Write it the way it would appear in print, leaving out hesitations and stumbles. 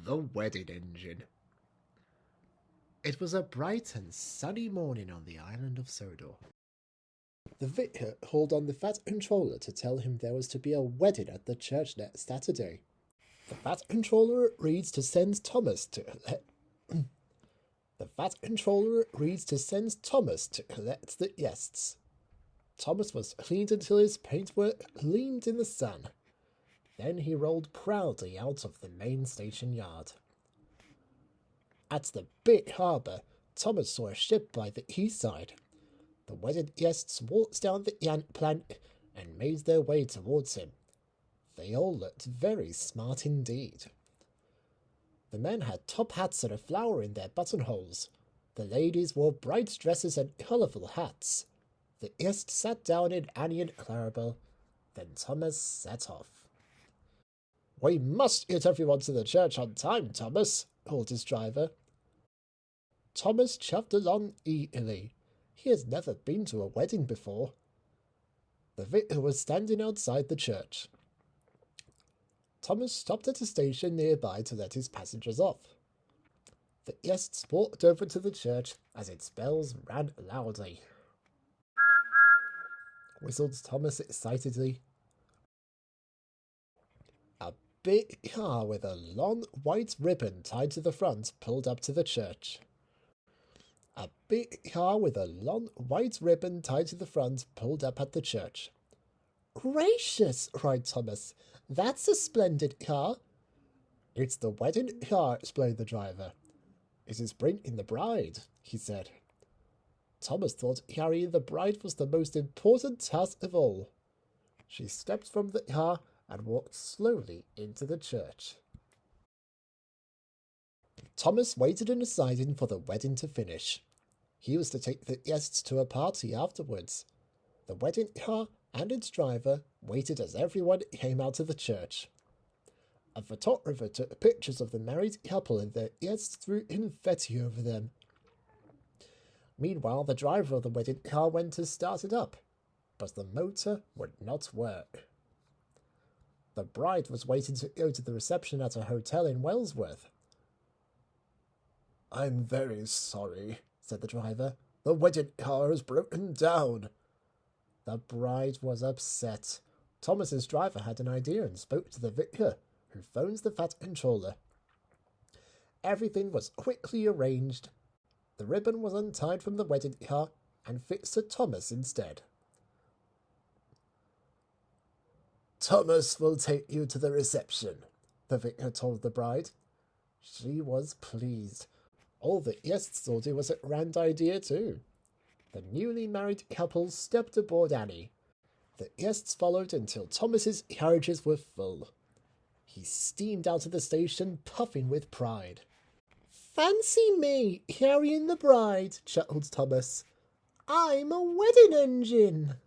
The Wedding Engine. It was a bright and sunny morning on the island of Sodor. The vicar called on the Fat Controller to tell him there was to be a wedding at the church next Saturday. The Fat Controller agrees to send Thomas to collect the guests. Thomas was cleaned until his paintwork gleamed in the sun. Then he rolled proudly out of the main station yard. At the big harbour, Thomas saw a ship by the quayside. The wedded guests walked down the gangplank and made their way towards him. They all looked very smart indeed. The men had top hats and a flower in their buttonholes. The ladies wore bright dresses and colourful hats. The guests sat down in Annie and Clarabelle. Then Thomas set off. "We must get everyone to the church on time, Thomas," called his driver. Thomas chuffed along eagerly. He had never been to a wedding before. The vicar was standing outside the church. Thomas stopped at a station nearby to let his passengers off. The guests walked over to the church as its bells rang loudly. Whistled Thomas excitedly. A big car with a long white ribbon tied to the front pulled up to the church. A big car with a long white ribbon tied to the front pulled up at the church. "Gracious!" cried Thomas. "That's a splendid car." "It's the wedding car," explained the driver. "It is bringing the bride," he said. Thomas thought carrying the bride was the most important task of all. She stepped from the car and walked slowly into the church. Thomas waited in the siding for the wedding to finish. He was to take the guests to a party afterwards. The wedding car and its driver waited as everyone came out of the church. A photographer took pictures of the married couple and their guests threw confetti over them. Meanwhile, the driver of the wedding car went to start it up, but the motor would not work. The bride was waiting to go to the reception at a hotel in Wellsworth. "I'm very sorry," said the driver. "The wedding car has broken down." The bride was upset. Thomas's driver had an idea and spoke to the vicar, who phoned the Fat Controller. Everything was quickly arranged. The ribbon was untied from the wedding car and fixed to Thomas instead. "Thomas will take you to the reception," the vicar told the bride. She was pleased. All the guests thought it was a grand idea too. The newly married couple stepped aboard Annie. The guests followed until Thomas's carriages were full. He steamed out of the station, puffing with pride. "Fancy me carrying the bride," chuckled Thomas. "I'm a wedding engine."